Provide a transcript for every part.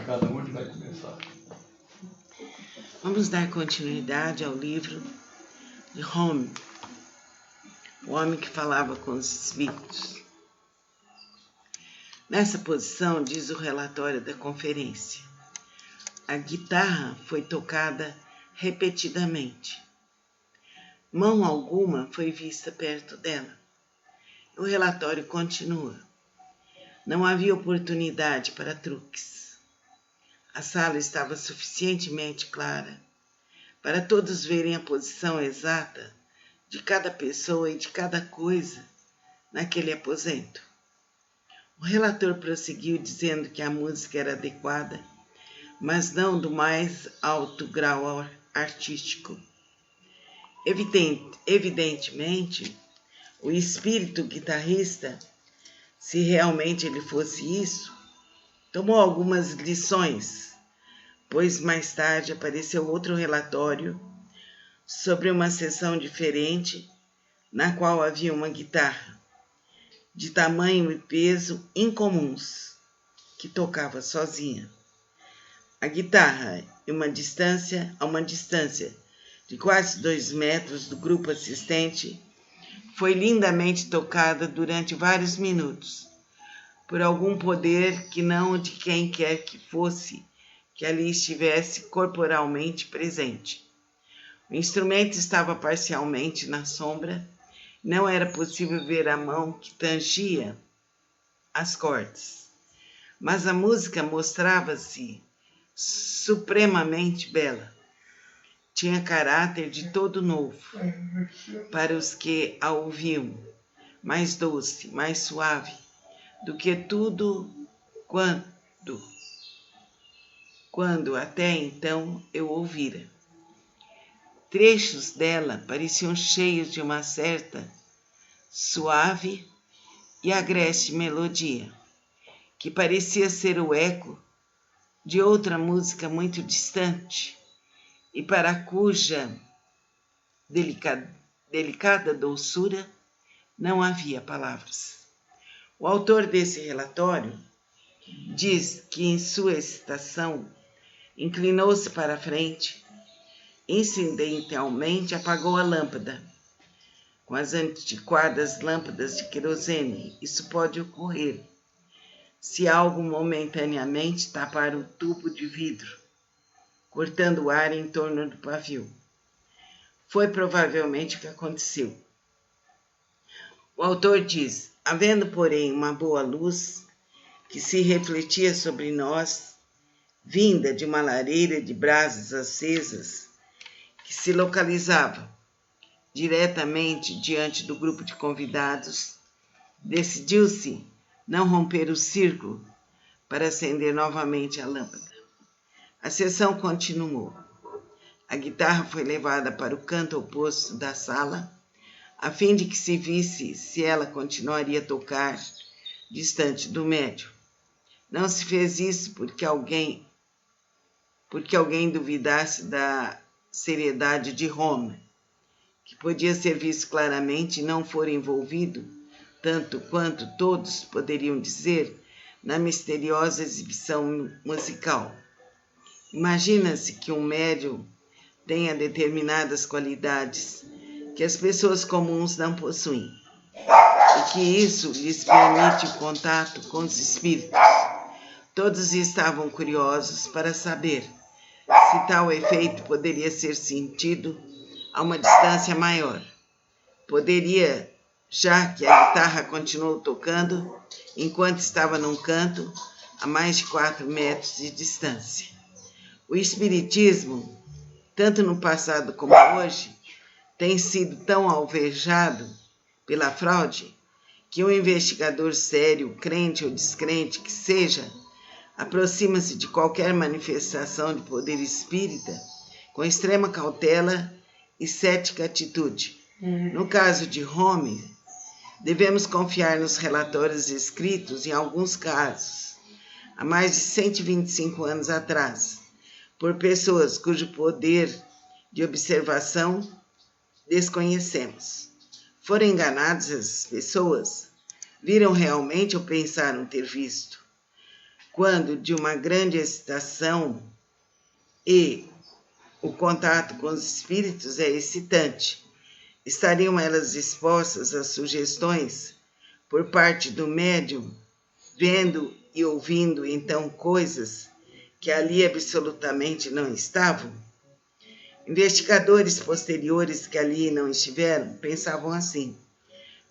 cada um, ele vai começar. Vamos dar continuidade ao livro de Home, o homem que falava com os espíritos. Nessa posição, diz o relatório da conferência, a guitarra foi tocada repetidamente. Mão alguma foi vista perto dela. O relatório continua. Não havia oportunidade para truques. A sala estava suficientemente clara para todos verem a posição exata de cada pessoa e de cada coisa naquele aposento. O relator prosseguiu dizendo que a música era adequada, mas não do mais alto grau artístico. Evidentemente, o espírito guitarrista, se realmente ele fosse isso, tomou algumas lições, pois mais tarde apareceu outro relatório sobre uma sessão diferente, na qual havia uma guitarra, de tamanho e peso incomuns, que tocava sozinha. A guitarra, a uma distância de quase 2 metros do grupo assistente, foi lindamente tocada durante vários minutos, por algum poder que não o de quem quer que fosse, que ali estivesse corporalmente presente. O instrumento estava parcialmente na sombra, não era possível ver a mão que tangia as cordas, mas a música mostrava-se supremamente bela. Tinha caráter de todo novo para os que a ouviam, mais doce, mais suave do que tudo quando até então eu ouvira. Trechos dela pareciam cheios de uma certa suave e agreste melodia, que parecia ser o eco de outra música muito distante, e para cuja delicada doçura não havia palavras. O autor desse relatório diz que em sua excitação inclinou-se para a frente, incidentalmente apagou a lâmpada, com as antiquadas lâmpadas de querosene. Isso pode ocorrer se algo momentaneamente tapar o tubo de vidro, cortando o ar em torno do pavio. Foi provavelmente o que aconteceu. O autor diz, havendo, porém, uma boa luz que se refletia sobre nós, vinda de uma lareira de brasas acesas, que se localizava diretamente diante do grupo de convidados, decidiu-se não romper o círculo para acender novamente a lâmpada. A sessão continuou. A guitarra foi levada para o canto oposto da sala, a fim de que se visse se ela continuaria a tocar distante do médium. Não se fez isso porque alguém duvidasse da seriedade de Homer, que podia ser visto claramente e não for envolvido, tanto quanto todos poderiam dizer, na misteriosa exibição musical. Imagina-se que um médium tenha determinadas qualidades que as pessoas comuns não possuem, e que isso lhes permite o contato com os espíritos. Todos estavam curiosos para saber se tal efeito poderia ser sentido a uma distância maior. Poderia, já que a guitarra continuou tocando enquanto estava num canto a mais de 4 metros de distância. O espiritismo, tanto no passado como hoje, tem sido tão alvejado pela fraude que um investigador sério, crente ou descrente que seja, aproxima-se de qualquer manifestação de poder espírita com extrema cautela e cética atitude. No caso de Home, devemos confiar nos relatórios escritos em alguns casos, há mais de 125 anos atrás, por pessoas cujo poder de observação desconhecemos. Foram enganadas as pessoas? Viram realmente ou pensaram ter visto? quando de uma grande excitação e o contato com os espíritos é excitante. Estariam elas expostas a sugestões por parte do médium, vendo e ouvindo então coisas que ali absolutamente não estavam? Investigadores posteriores que ali não estiveram pensavam assim.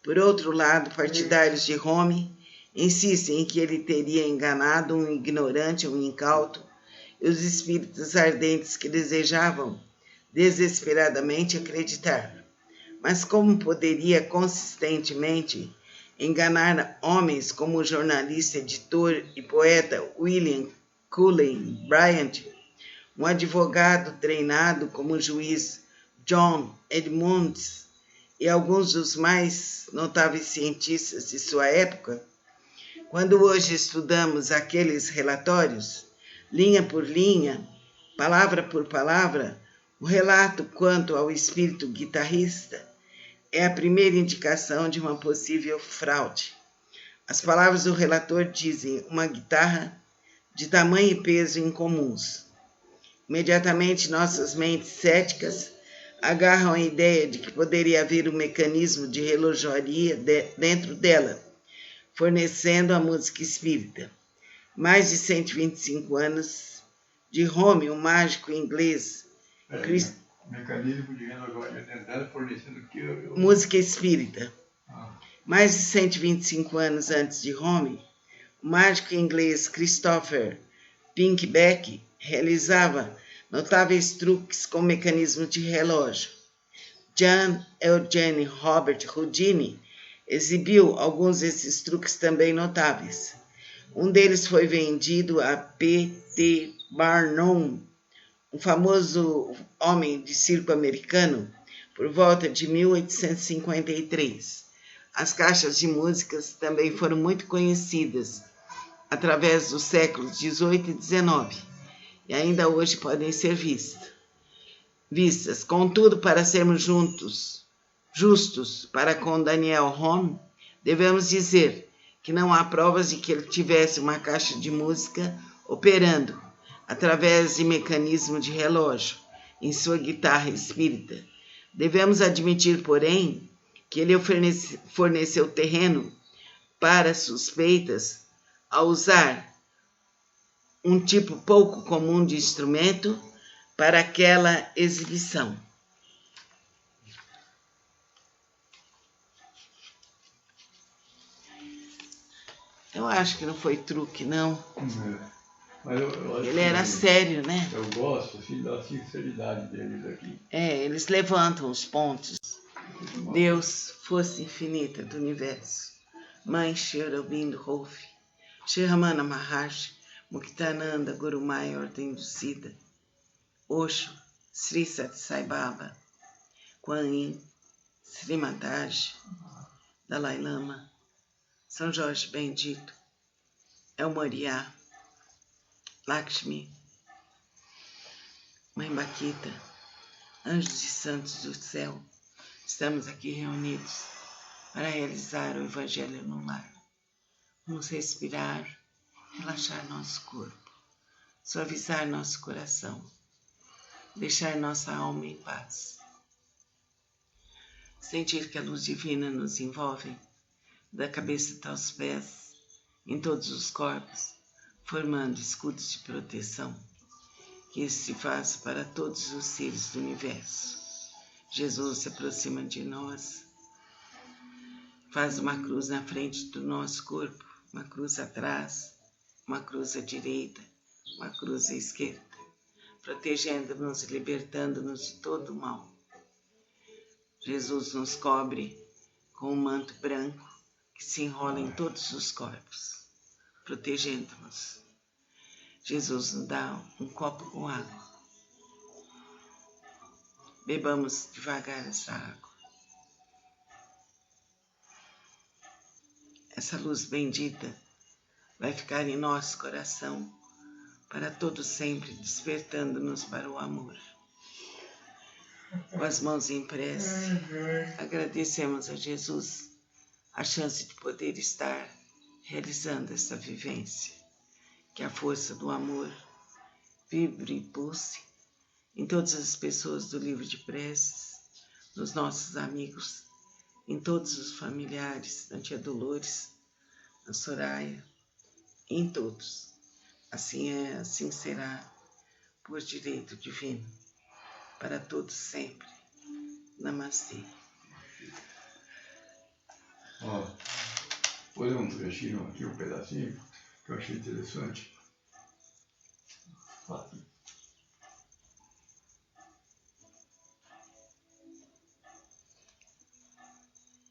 Por outro lado, partidários de Home insistem em que ele teria enganado um ignorante, um incauto, e os espíritos ardentes que desejavam desesperadamente acreditar. Mas como poderia consistentemente enganar homens como o jornalista, editor e poeta William Cullen Bryant, um advogado treinado como o juiz John Edmunds e alguns dos mais notáveis cientistas de sua época? Quando hoje estudamos aqueles relatórios, linha por linha, palavra por palavra, o relato quanto ao espírito guitarrista é a primeira indicação de uma possível fraude. As palavras do relator dizem uma guitarra de tamanho e peso incomuns. Imediatamente nossas mentes céticas agarram a ideia de que poderia haver um mecanismo de relojoaria dentro dela, fornecendo a música espírita. Mais de 125 anos de Home, um mágico inglês. Mecanismo de relojoaria dela fornecendo o que? Música espírita. Mais de 125 anos antes de Home, o mágico inglês Christopher Pinkbeck realizava notáveis truques com mecanismo de relógio. John Eugene Robert Houdini exibiu alguns desses truques também notáveis. Um deles foi vendido a P.T. Barnum, um famoso homem de circo americano, por volta de 1853. As caixas de músicas também foram muito conhecidas através dos séculos XVIII e XIX, e ainda hoje podem ser vistas. Contudo, para sermos justos para com Daniel Home, devemos dizer que não há provas de que ele tivesse uma caixa de música operando através de mecanismo de relógio em sua guitarra espírita. Devemos admitir, porém, que ele forneceu terreno para suspeitas ao usar um tipo pouco comum de instrumento para aquela exibição. Eu acho que não foi truque, não. Mas eu ele era sério, né? Eu gosto assim, da sinceridade deles aqui. Eles levantam os pontos. Deus, força infinita do universo. Mãe Shri Aurobindo Rolf, Shri Ramana Maharshi, Muktananda Guru Maya Ordem Lucida, Osho, Sri Sathya Sai Baba, Kuan Yin, Sri Mataji, Dalai Lama, São Jorge Bendito, El Moriá, Lakshmi, Mãe Baquita, anjos e santos do céu, estamos aqui reunidos para realizar o Evangelho no lar. Vamos respirar, relaxar nosso corpo, suavizar nosso coração, deixar nossa alma em paz. Sentir que a luz divina nos envolve, da cabeça até os pés, em todos os corpos, formando escudos de proteção, que isso se faça para todos os seres do universo. Jesus se aproxima de nós, faz uma cruz na frente do nosso corpo, uma cruz atrás, uma cruz à direita, uma cruz à esquerda, protegendo-nos e libertando-nos de todo o mal. Jesus nos cobre com um manto branco que se enrola em todos os corpos, protegendo-nos. Jesus nos dá um copo com água. Bebamos devagar essa água. Essa luz bendita vai ficar em nosso coração para todo sempre, despertando-nos para o amor. Com as mãos em prece, agradecemos a Jesus a chance de poder estar realizando essa vivência. que a força do amor vibre e pulse em todas as pessoas do livro de preces, nos nossos amigos, em todos os familiares, na tia Dolores, na Soraya, em todos. Assim é, assim será, por direito divino, para todos sempre. Namastê. Ó, vou ler um trechinho aqui, um pedacinho, que eu achei interessante. Aqui.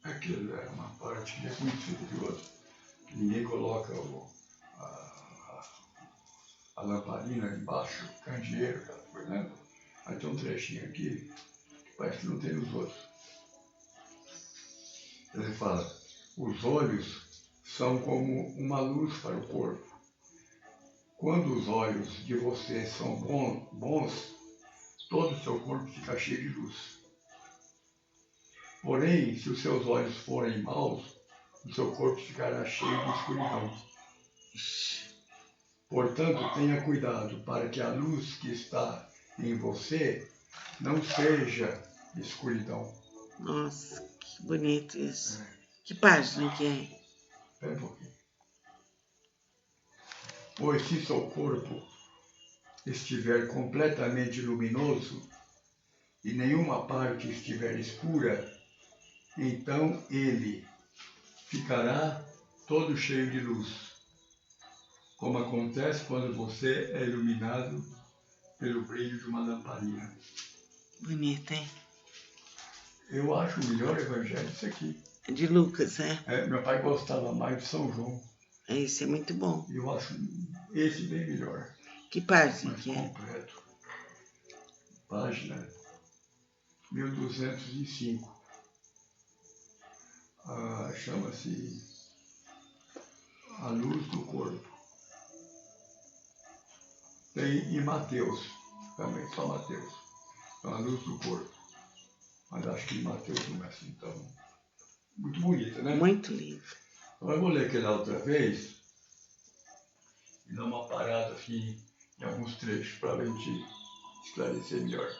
Aqui é uma parte que é muito curiosa. Ninguém coloca a lamparina embaixo, o candeeiro, aquela coisa, né? Aí tem um trechinho aqui, que parece que não tem os outros. Ele fala, os olhos são como uma luz para o corpo. Quando os olhos de vocês são bons, todo o seu corpo fica cheio de luz. Porém, se os seus olhos forem maus, o seu corpo ficará cheio de escuridão. Portanto, tenha cuidado para que a luz que está em você não seja escuridão. Nossa, que bonito isso. Que página que é? Espera um pouquinho. Pois se seu corpo estiver completamente luminoso e nenhuma parte estiver escura, então ele ficará todo cheio de luz, como acontece quando você é iluminado pelo brilho de uma lamparina. Bonito, hein? Eu acho o melhor evangelho isso aqui. É de Lucas, né? Meu pai gostava mais de São João. Esse é muito bom. Eu acho esse bem melhor. Que página Mais que é? completo. Página 1205. Chama-se A Luz do Corpo. Tem em Mateus, também, só Mateus. A Luz do Corpo. Mas acho que em Mateus não é assim tão... Muito bonita, né? Muito lindo. Então eu vou ler aquela outra vez e dar uma parada assim em alguns trechos para a gente esclarecer melhor.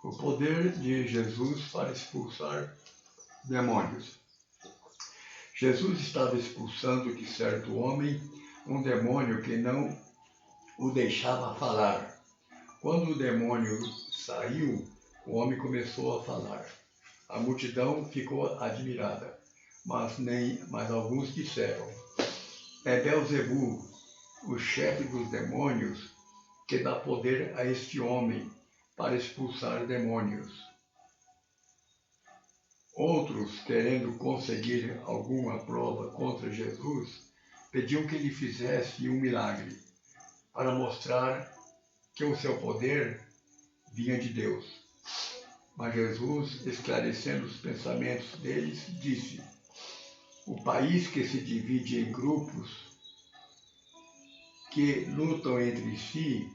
O poder de Jesus para expulsar demônios. Jesus estava expulsando de certo homem um demônio que não o deixava falar. Quando o demônio saiu, o homem começou a falar. A multidão ficou admirada, mas alguns disseram, é Beelzebu, o chefe dos demônios, que dá poder a este homem para expulsar demônios. Outros, querendo conseguir alguma prova contra Jesus, pediam que ele fizesse um milagre, para mostrar que o seu poder vinha de Deus. Mas Jesus, esclarecendo os pensamentos deles, disse, o país que se divide em grupos que lutam entre si,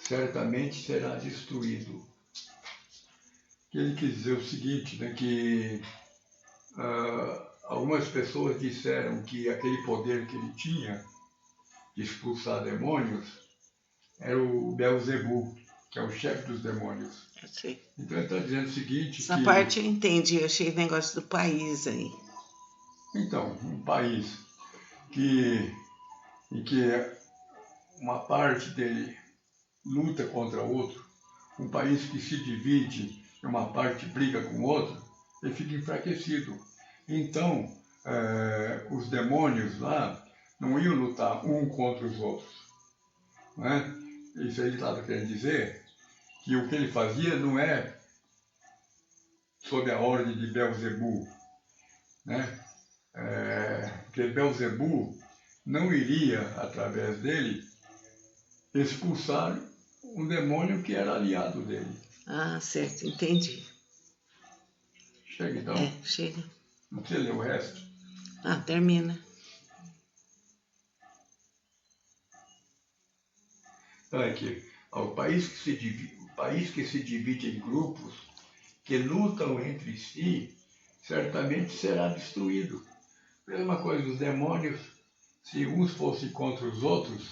certamente será destruído. Ele quis dizer o seguinte, né, que algumas pessoas disseram que aquele poder que ele tinha de expulsar demônios era o Beelzebu, que é o chefe dos demônios. Eu sei. Então ele está dizendo o seguinte... Essa parte eu entendi, eu achei o negócio do país aí. Então, um país em que uma parte dele luta contra outro, um país que se divide e uma parte briga com o outro, ele fica enfraquecido. Então, os demônios lá não iam lutar um contra os outros. Não é? Isso aí ele estava querendo dizer que o que ele fazia não é sob a ordem de Beelzebu, né? Porque Beelzebu não iria, através dele, expulsar um demônio que era aliado dele. Ah, certo, entendi. Chega então. Chega. Não precisa ler o resto. Ah, termina. Então aqui, o país que se divide em grupos que lutam entre si, certamente será destruído. Mesma coisa, os demônios se uns fossem contra os outros,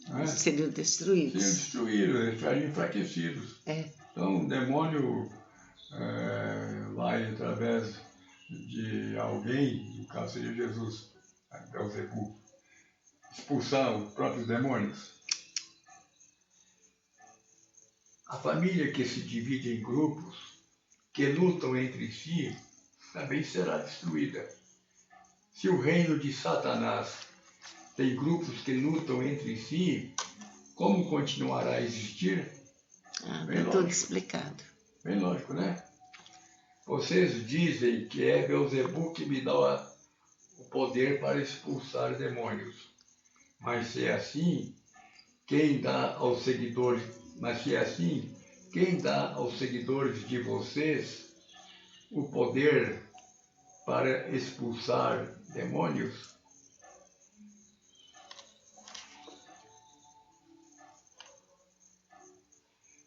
né, seriam destruídos. Seriam destruídos, eles estariam enfraquecidos. Então o demônio vai através de alguém, no caso seria Jesus, Beelzebub, expulsar os próprios demônios. A família que se divide em grupos, que lutam entre si, também será destruída. Se o reino de Satanás tem grupos que lutam entre si, como continuará a existir? Bem tudo explicado. Bem lógico, né? Vocês dizem que é Beelzebub que me dá o poder para expulsar demônios. Mas se é assim, quem dá aos seguidores de vocês o poder para expulsar demônios?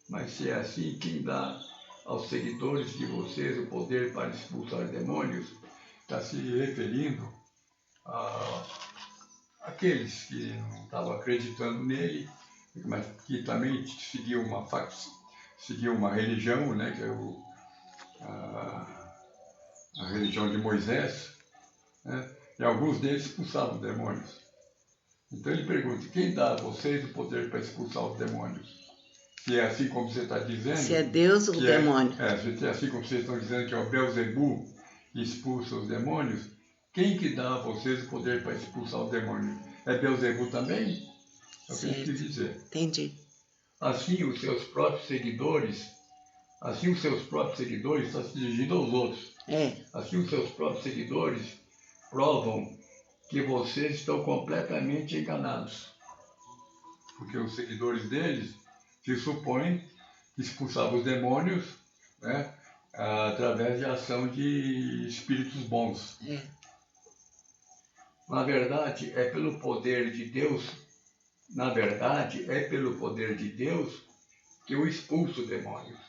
Mas se é assim, quem dá aos seguidores de vocês o poder para expulsar demônios? Está se referindo àqueles que não estavam acreditando nele, mas que também seguiam uma religião, né, que é a religião de Moisés, né, e alguns deles expulsavam demônios. Então ele pergunta, quem dá a vocês o poder para expulsar os demônios? Se é assim como você está dizendo... Se é Deus ou o demônio. Se é assim como vocês estão dizendo que é o Beelzebub que expulsa os demônios, quem que dá a vocês o poder para expulsar os demônios? É Beelzebub também? É o que eu quis dizer. Entendi. Assim os seus próprios seguidores estão se dirigindo aos outros. Assim os seus próprios seguidores provam que vocês estão completamente enganados. Porque os seguidores deles se supõe que expulsavam os demônios, né, através de ação de espíritos bons. Na verdade, é pelo poder de Deus que eu expulso demônios.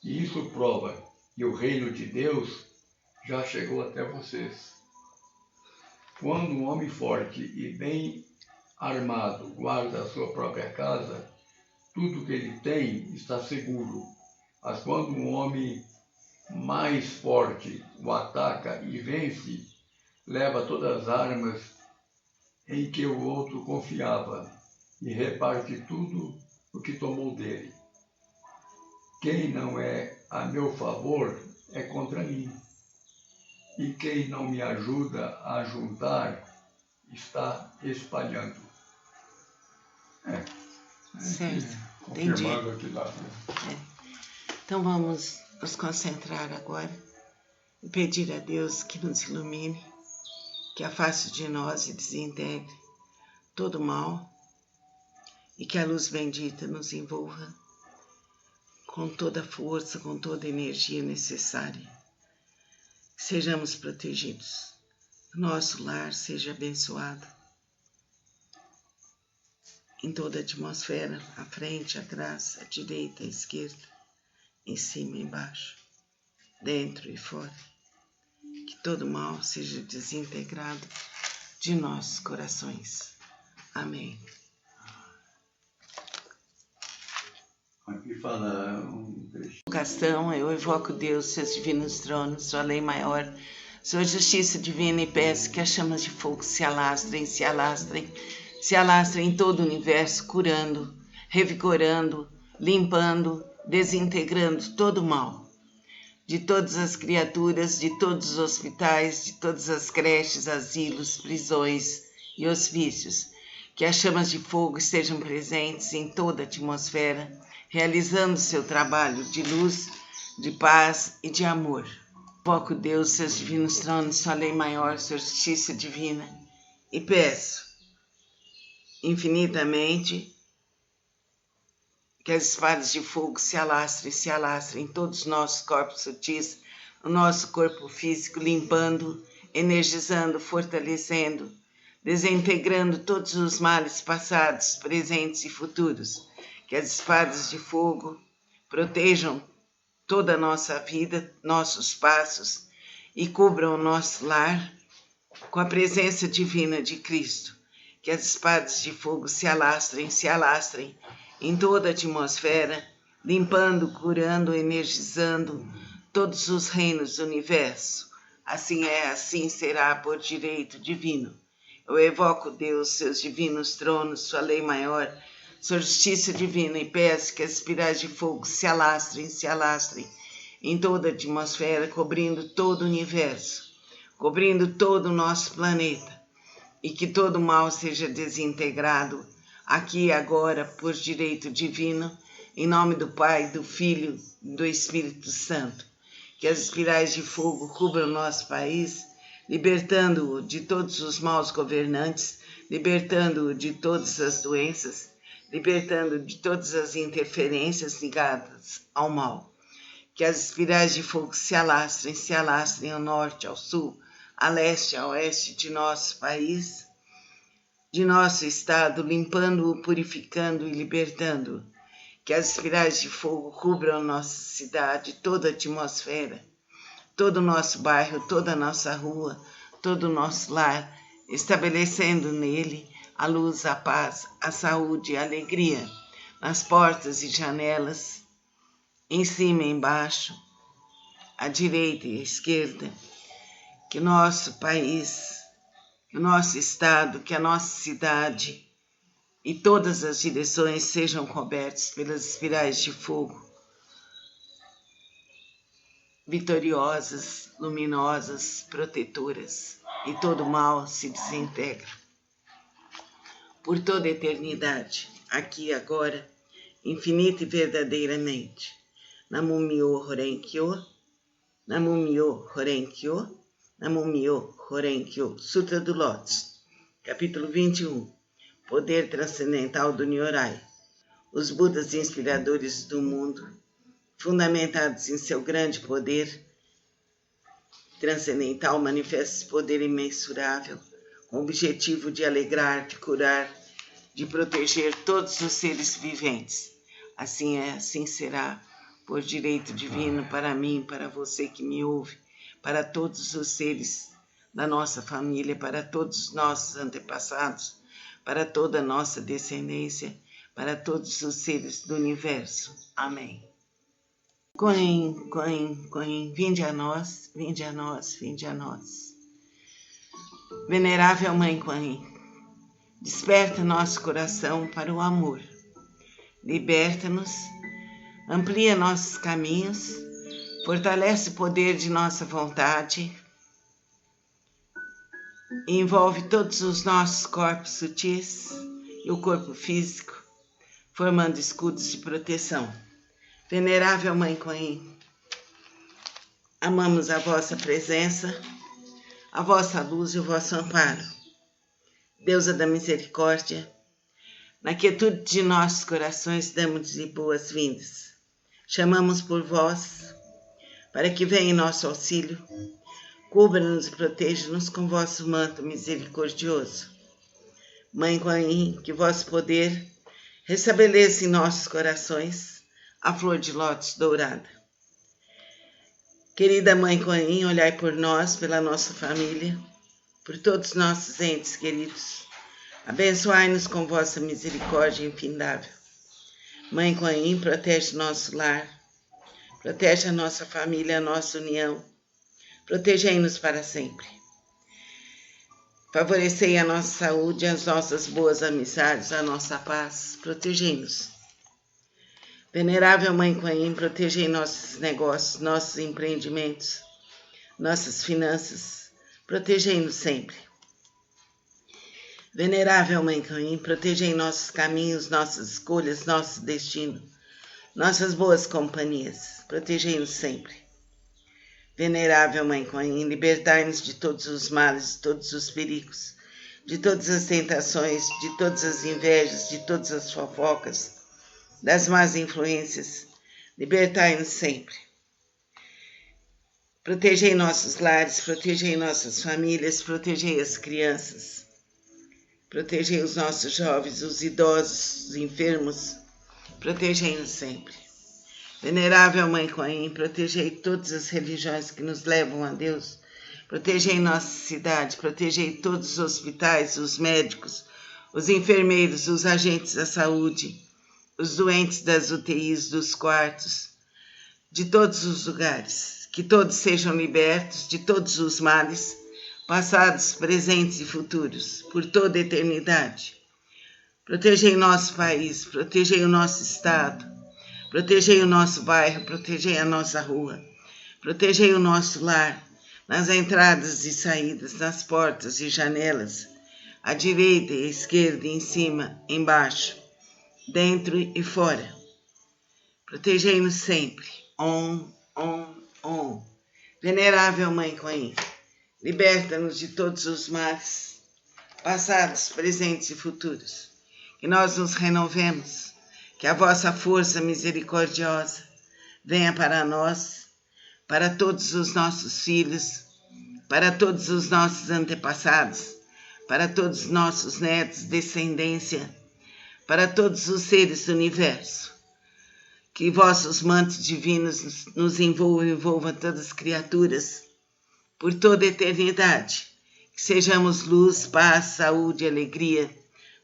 E isso prova que o reino de Deus já chegou até vocês. Quando um homem forte e bem armado guarda a sua própria casa, tudo que ele tem está seguro. Mas quando um homem mais forte o ataca e vence, leva todas as armas em que o outro confiava e reparte tudo o que tomou dele. Quem não é a meu favor é contra mim. E quem não me ajuda a juntar está espalhando. Certo, confirmando aqui lá. Então vamos nos concentrar agora e pedir a Deus que nos ilumine, que afaste de nós e desintegre todo o mal e que a luz bendita nos envolva com toda a força, com toda a energia necessária. Sejamos protegidos, nosso lar seja abençoado. Em toda a atmosfera, à frente, atrás, à direita, à esquerda, em cima e embaixo, dentro e fora. Que todo mal seja desintegrado de nossos corações. Amém. Aqui fala Invocação, eu evoco Deus, seus divinos tronos, sua lei maior, sua justiça divina e peço que as chamas de fogo se alastrem em todo o universo, curando, revigorando, limpando, desintegrando todo o mal. De todas as criaturas, de todos os hospitais, de todas as creches, asilos, prisões e hospícios, que as chamas de fogo estejam presentes em toda a atmosfera, realizando seu trabalho de luz, de paz e de amor. Invoco Deus, seus divinos tronos, sua lei maior, sua justiça divina, e peço infinitamente que as espadas de fogo se alastrem em todos os nossos corpos sutis, no nosso corpo físico, limpando, energizando, fortalecendo, desintegrando todos os males passados, presentes e futuros. Que as espadas de fogo protejam toda a nossa vida, nossos passos e cubram o nosso lar com a presença divina de Cristo, que as espadas de fogo se alastrem em toda a atmosfera, limpando, curando, energizando todos os reinos do universo. Assim é, assim será por direito divino. Eu evoco Deus, seus divinos tronos, sua lei maior, sua justiça divina, e peço que as espirais de fogo se alastrem em toda a atmosfera, cobrindo todo o universo, cobrindo todo o nosso planeta, e que todo mal seja desintegrado aqui e agora por direito divino, em nome do Pai, do Filho e do Espírito Santo. Que as espirais de fogo cubram o nosso país, libertando-o de todos os maus governantes, libertando-o de todas as doenças, libertando-o de todas as interferências ligadas ao mal. Que as espirais de fogo se alastrem ao norte, ao sul, a leste, a oeste de nosso país, de nosso estado, limpando-o, purificando e libertando-o. Que as espirais de fogo cubram nossa cidade, toda a atmosfera, todo o nosso bairro, toda a nossa rua, todo o nosso lar, estabelecendo nele a luz, a paz, a saúde e a alegria, nas portas e janelas, em cima e embaixo, à direita e à esquerda. Que o nosso país, que o nosso estado, que a nossa cidade e todas as direções sejam cobertos pelas espirais de fogo, vitoriosas, luminosas, protetoras, e todo mal se desintegra por toda a eternidade, aqui e agora, infinita e verdadeiramente. Namumyo Horenkyo, Namumyo Horenkyo, Namumyo Horenkyo. Sutra do Lótus, capítulo 21. Poder transcendental do Nyorai. Os Budas inspiradores do mundo, fundamentados em seu grande poder transcendental, manifestam esse poder imensurável, com o objetivo de alegrar, de curar, de proteger todos os seres viventes. Assim é, assim será, por direito divino, para mim, para você que me ouve, para todos os seres da nossa família, para todos os nossos antepassados, para toda a nossa descendência, para todos os seres do universo. Amém. Coen, Coen, Coen, vinde a nós, vinde a nós, vinde a nós. Venerável Mãe Coen, desperta nosso coração para o amor. Liberta-nos, amplia nossos caminhos, fortalece o poder de nossa vontade, e envolve todos os nossos corpos sutis e o corpo físico, formando escudos de proteção. Venerável Mãe Coen, amamos a vossa presença, a vossa luz e o vosso amparo. Deusa da misericórdia, na quietude de nossos corações damos-lhe boas-vindas. Chamamos por vós, para que venha em nosso auxílio, cubra-nos e proteja-nos com vosso manto misericordioso. Mãe Coen, que vosso poder restabeleça em nossos corações a flor de lótus dourada. Querida Mãe Coen, olhai por nós, pela nossa família, por todos nossos entes queridos. Abençoai-nos com vossa misericórdia infindável. Mãe Coen, protege nosso lar, protege a nossa família, a nossa união. Protegei-nos para sempre. Favorecei a nossa saúde, as nossas boas amizades, a nossa paz. Protegei-nos. Venerável Mãe Coen, protegei nossos negócios, nossos empreendimentos, nossas finanças. Protegei-nos sempre. Venerável Mãe Coen, protegei nossos caminhos, nossas escolhas, nosso destino, nossas boas companhias. Protegei-nos sempre. Venerável Mãe Coen, libertai-nos de todos os males, de todos os perigos, de todas as tentações, de todas as invejas, de todas as fofocas, das más influências. Libertai-nos sempre. Protegei nossos lares, protegei nossas famílias, protegei as crianças, protegei os nossos jovens, os idosos, os enfermos. Protegei-nos sempre. Venerável Mãe Coen, protegei todas as religiões que nos levam a Deus, Protegei nossa cidade, protegei todos os hospitais, os médicos, os enfermeiros, os agentes da saúde, os doentes das UTIs, dos quartos, de todos os lugares. Que todos sejam libertos de todos os males, passados, presentes e futuros, por toda a eternidade. Protegei nosso país, protegei o nosso estado, protegei o nosso bairro, protegei a nossa rua, protegei o nosso lar, nas entradas e saídas, nas portas e janelas, à direita e à esquerda, em cima, embaixo, dentro e fora. Protegei-nos sempre. Om, Om, Om. Venerável Mãe Kuan Yin, liberta-nos de todos os males, passados, presentes e futuros. Que nós nos renovemos, que a vossa força misericordiosa venha para nós, para todos os nossos filhos, para todos os nossos antepassados, para todos os nossos netos, descendência, para todos os seres do universo. Que vossos mantos divinos nos envolvam todas as criaturas, por toda a eternidade. Que sejamos luz, paz, saúde, alegria,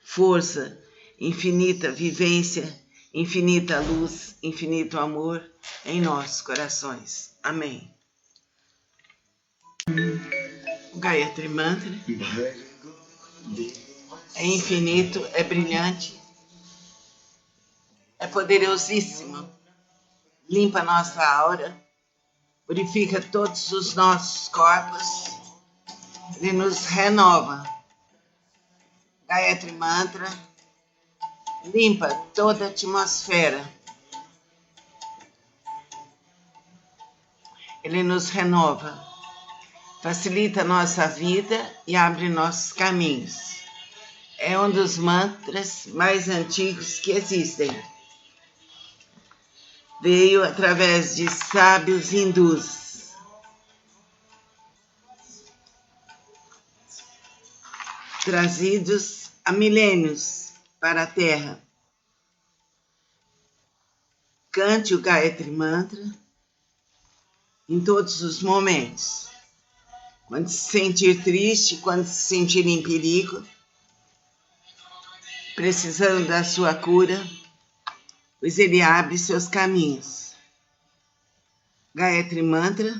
força, infinita vivência, infinita luz, infinito amor em nossos corações. Amém. O Gayatri Mantra é infinito, é brilhante, é poderosíssimo, limpa nossa aura, purifica todos os nossos corpos, ele nos renova. Gayatri Mantra limpa toda a atmosfera. Ele nos renova, facilita a nossa vida e abre nossos caminhos. É um dos mantras mais antigos que existem. Veio através de sábios hindus. Trazidos há milênios para a Terra. Cante o Gayatri Mantra em todos os momentos. Quando se sentir triste, quando se sentir em perigo, precisando da sua cura, pois ele abre seus caminhos. Gayatri Mantra,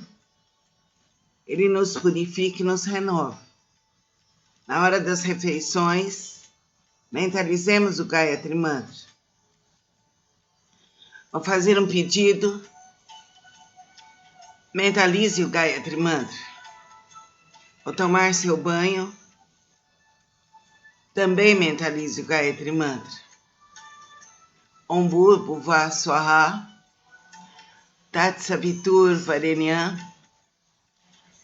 ele nos purifica e nos renova. Na hora das refeições, mentalizemos o Gayatri Mantra. Ao fazer um pedido, mentalize o Gayatri Mantra. Ao tomar seu banho, também mentalize o Gayatri Mantra. Om Bhurvuvah Swaha Tat Savitur Varenyam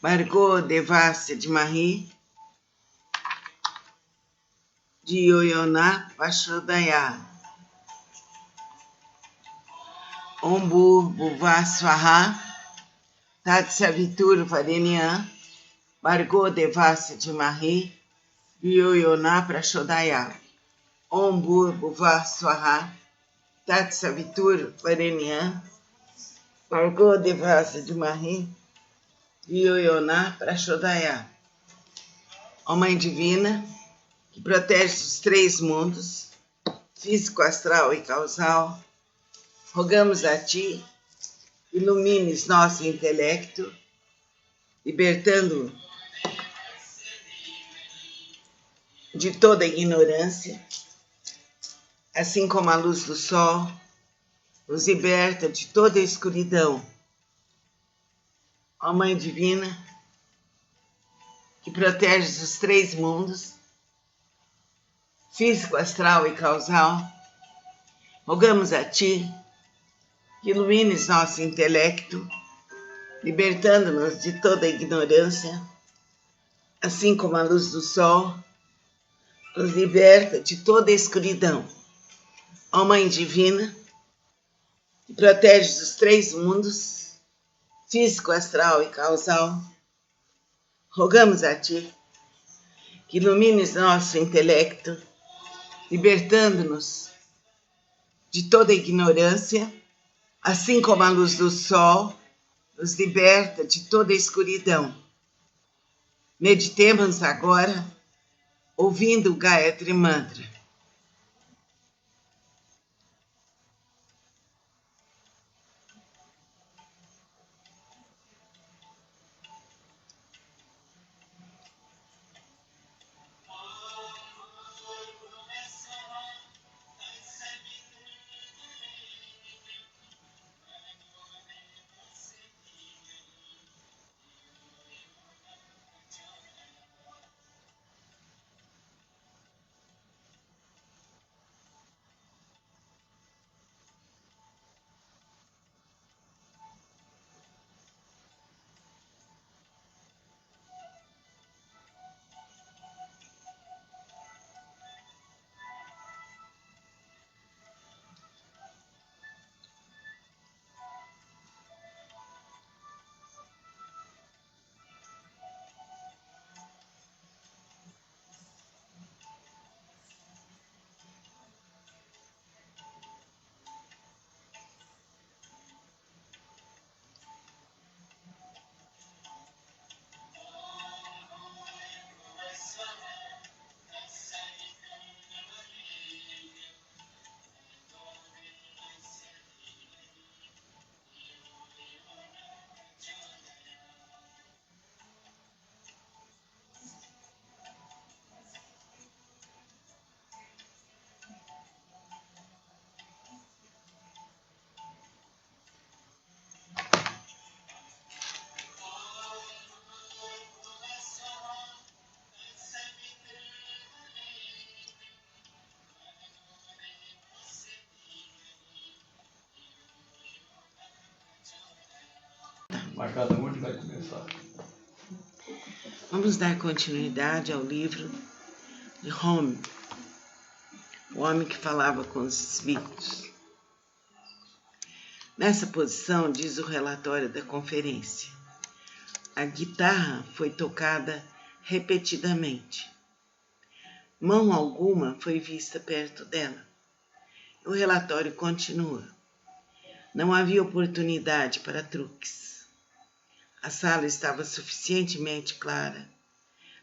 Bhargo Devasya Dhimahi Dhiyo Yona Prachodaya. Om Bhurvuvah Swaha Tat Savitur Varenyam Bhargo Devasya Dhimahi Dhiyo Yona Prachodaya. Om Bhurvuvah Swaha Tat Savitur Varenyam Bhargo Devasya Dhimahi Dhiyo Yona Prachodaya. Ó Mãe Divina, que protege os três mundos, físico, astral e causal, rogamos a Ti, ilumines nosso intelecto, libertando-o de toda ignorância, assim como a luz do sol nos liberta de toda a escuridão. Ó Mãe Divina, que protege os três mundos, físico, astral e causal, rogamos a Ti que ilumines nosso intelecto, libertando-nos de toda a ignorância, assim como a luz do sol nos liberta de toda a escuridão. Ó Mãe Divina, que protege os três mundos, físico, astral e causal, rogamos a Ti que ilumines nosso intelecto, libertando-nos de toda a ignorância, assim como a luz do sol nos liberta de toda a escuridão. Meditemos agora ouvindo o Gayatri Mantra. Mas cada um vai começar. Vamos dar continuidade ao livro de Home, o homem que falava com os espíritos. Nessa posição, diz o relatório da conferência, a guitarra foi tocada repetidamente. Mão alguma foi vista perto dela. O relatório continua. Não havia oportunidade para truques. A sala estava suficientemente clara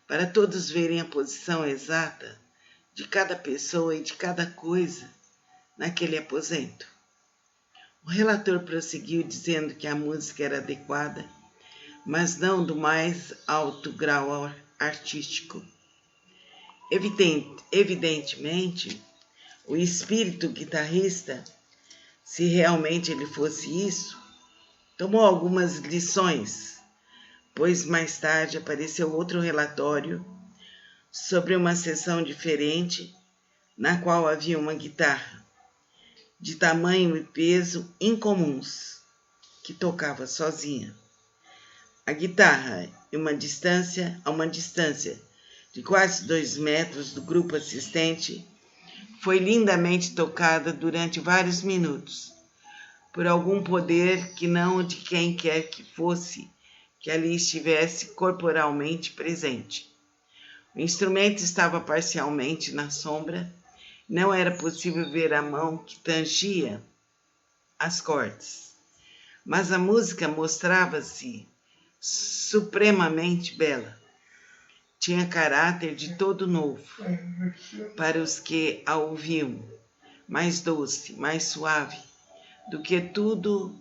para todos verem a posição exata de cada pessoa e de cada coisa naquele aposento. O relator prosseguiu dizendo que a música era adequada, mas não do mais alto grau artístico. Evidentemente, o espírito guitarrista, se realmente ele fosse isso, tomou algumas lições, pois mais tarde apareceu outro relatório sobre uma sessão diferente, na qual havia uma guitarra, de tamanho e peso incomuns, que tocava sozinha. A guitarra, a uma distância de quase 2 metros do grupo assistente, foi lindamente tocada durante vários minutos, por algum poder que não de quem quer que fosse, que ali estivesse corporalmente presente. O instrumento estava parcialmente na sombra, não era possível ver a mão que tangia as cordas, mas a música mostrava-se supremamente bela. Tinha caráter de todo novo para os que a ouviam, mais doce, mais suave do que tudo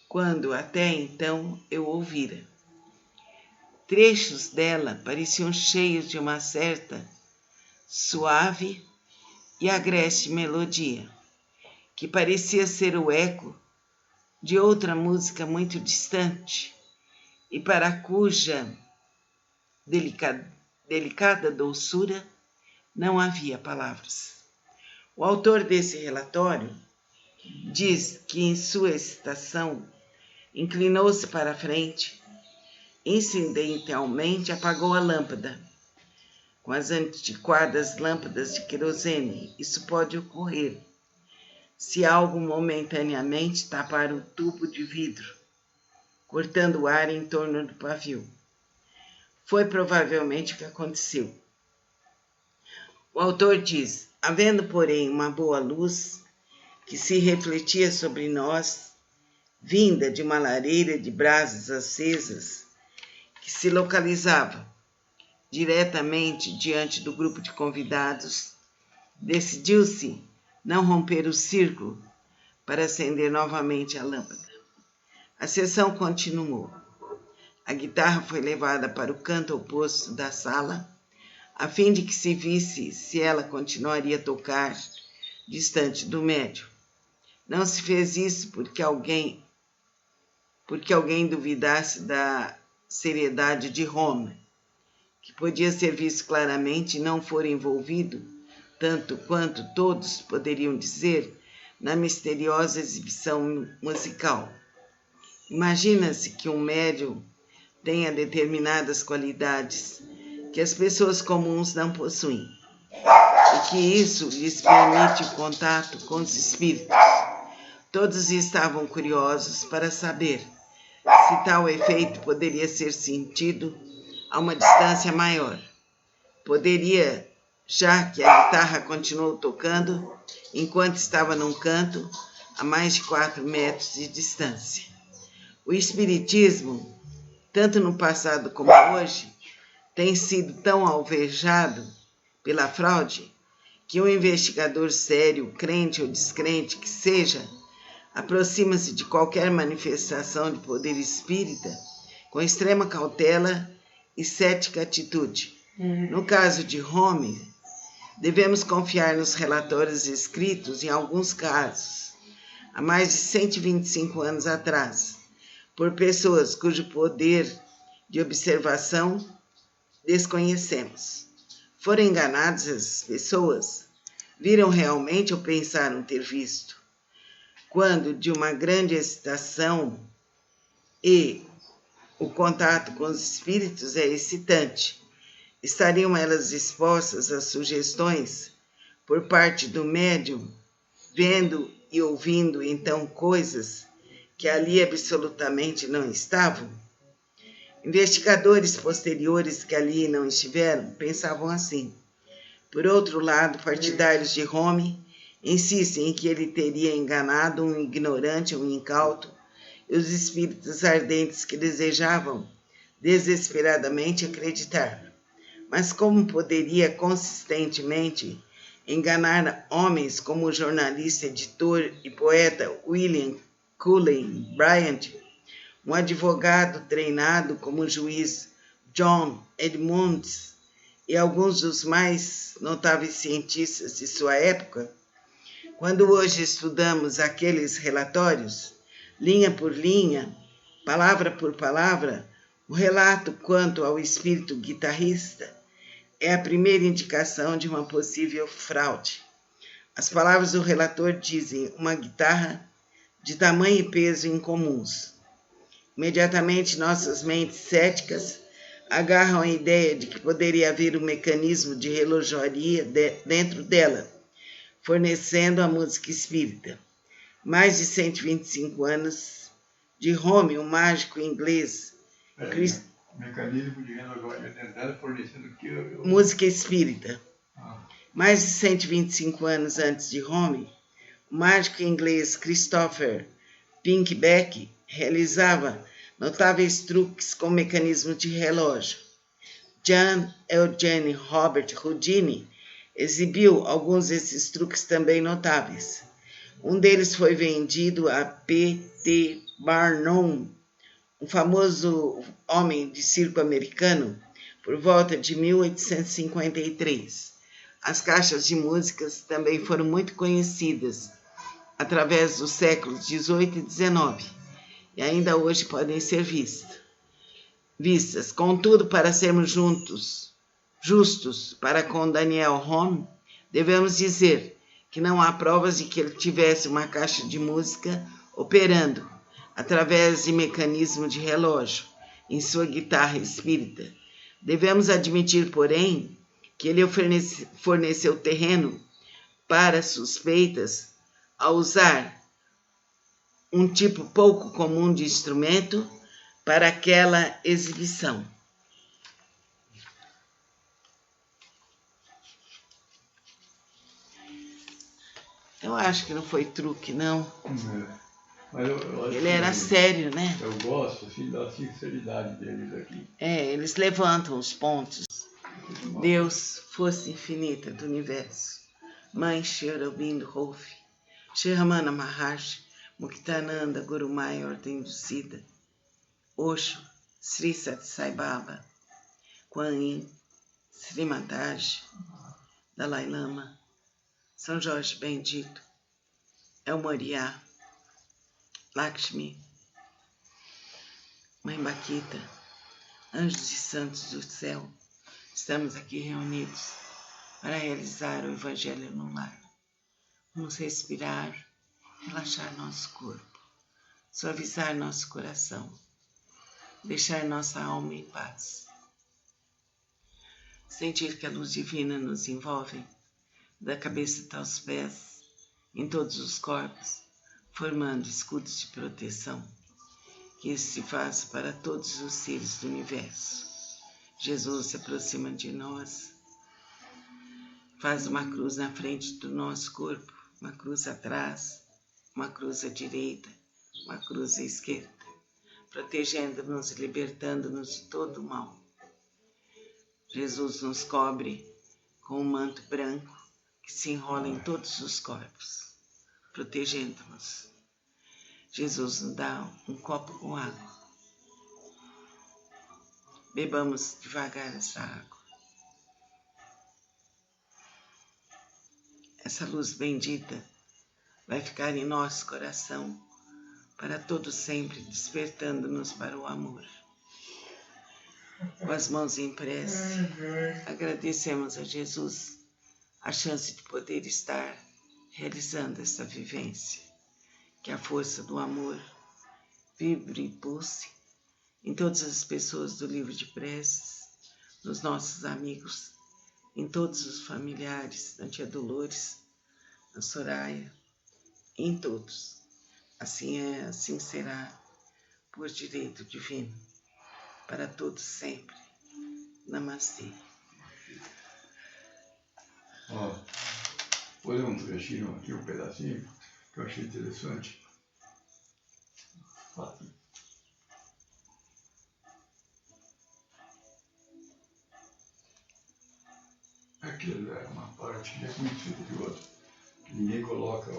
quando até então eu ouvira. Trechos dela pareciam cheios de uma certa suave e agreste melodia, que parecia ser o eco de outra música muito distante e para cuja delicada doçura não havia palavras. O autor desse relatório diz que em sua excitação inclinou-se para a frente, incidentalmente apagou a lâmpada. Com as antiquadas lâmpadas de querosene, isso pode ocorrer se algo momentaneamente tapar o tubo de vidro, cortando o ar em torno do pavio. Foi provavelmente o que aconteceu. O autor diz, havendo, porém, uma boa luz que se refletia sobre nós, vinda de uma lareira de brasas acesas que se localizava diretamente diante do grupo de convidados, decidiu-se não romper o círculo para acender novamente a lâmpada. A sessão continuou. A guitarra foi levada para o canto oposto da sala, a fim de que se visse se ela continuaria a tocar distante do médium. Não se fez isso porque alguém duvidasse da seriedade de Homer, que podia ser visto claramente e não for envolvido, tanto quanto todos poderiam dizer, na misteriosa exibição musical. Imagina-se que um médium tenha determinadas qualidades que as pessoas comuns não possuem, e que isso lhes permite o contato com os espíritos. Todos estavam curiosos para saber se tal efeito poderia ser sentido a uma distância maior. Poderia, já que a guitarra continuou tocando enquanto estava num canto a mais de 4 metros de distância. O espiritismo, tanto no passado como hoje, tem sido tão alvejado pela fraude que um investigador sério, crente ou descrente que seja, aproxima-se de qualquer manifestação de poder espírita com extrema cautela e cética atitude. No caso de Homer, devemos confiar nos relatórios escritos, em alguns casos, há mais de 125 anos atrás, por pessoas cujo poder de observação desconhecemos. Foram enganadas as pessoas? Viram realmente ou pensaram ter visto? Quando de uma grande excitação e o contato com os espíritos é excitante, estariam elas expostas a sugestões por parte do médium, vendo e ouvindo então coisas que ali absolutamente não estavam? Investigadores posteriores que ali não estiveram pensavam assim. Por outro lado, partidários de Homer insistem em que ele teria enganado um ignorante, um incauto, e os espíritos ardentes que desejavam desesperadamente acreditar. Mas como poderia consistentemente enganar homens como o jornalista, editor e poeta William Cullen Bryant, um advogado treinado como o juiz John Edmunds e alguns dos mais notáveis cientistas de sua época? Quando hoje estudamos aqueles relatórios, linha por linha, palavra por palavra, o relato quanto ao espírito guitarrista é a primeira indicação de uma possível fraude. As palavras do relator dizem uma guitarra de tamanho e peso incomuns. Imediatamente nossas mentes céticas agarram a ideia de que poderia haver um mecanismo de relojoaria dentro dela, fornecendo a música espírita. Mais de 125 anos de Homer, um mágico inglês. Mecanismo de relojoaria dentro dela, fornecendo o que? Música espírita. Mais de 125 anos antes de Homer, o mágico inglês Christopher Pinkbeck realizava notáveis truques com mecanismo de relógio. John Eugene Robert Houdini exibiu alguns desses truques também notáveis. Um deles foi vendido a P.T. Barnum, um famoso homem de circo americano, por volta de 1853. As caixas de músicas também foram muito conhecidas através dos séculos XVIII e XIX, e ainda hoje podem ser vistas. Contudo, para sermos justos para com Daniel Homer, devemos dizer que não há provas de que ele tivesse uma caixa de música operando através de mecanismo de relógio em sua guitarra espírita. Devemos admitir, porém, que ele forneceu terreno para suspeitas ao usar um tipo pouco comum de instrumento para aquela exibição. Eu acho que não foi truque, não. Mas eu acho Ele era sério, né? Eu gosto assim, da sinceridade deles aqui. Eles levantam os pontos. Deus, força infinita do universo. Mãe Shri Aurobindo Rolf, Shri Ramana Maharshi, Muktananda Guru Maya Ordem do Siddha, Osho, Sri Sat Sai Baba, Kuan Yin, Sri Mataji, Dalai Lama, São Jorge Bendito, El Moriá, Lakshmi, Mãe Baquita, anjos e santos do céu, estamos aqui reunidos para realizar o Evangelho no lar. Vamos respirar, relaxar nosso corpo, suavizar nosso coração, deixar nossa alma em paz. Sentir que a luz divina nos envolve, da cabeça até os pés, em todos os corpos, formando escudos de proteção. Que isso se faça para todos os seres do universo. Jesus se aproxima de nós, faz uma cruz na frente do nosso corpo, uma cruz atrás, uma cruz à direita, uma cruz à esquerda, protegendo-nos e libertando-nos de todo o mal. Jesus nos cobre com um manto branco que se enrola em todos os corpos, protegendo-nos. Jesus nos dá um copo com água. Bebamos devagar essa água. Essa luz bendita vai ficar em nosso coração para todo sempre, despertando-nos para o amor. Com as mãos em prece, agradecemos a Jesus a chance de poder estar realizando essa vivência. Que a força do amor vibre e pulse em todas as pessoas do livro de preces, nos nossos amigos, em todos os familiares, na tia Dolores, na Soraya, em todos. Assim é, assim será, por direito divino, para todos sempre. Namastê. Vou ler um trechinho aqui, um pedacinho, que eu achei interessante. Aqui é uma parte que é muito superior, que ninguém coloca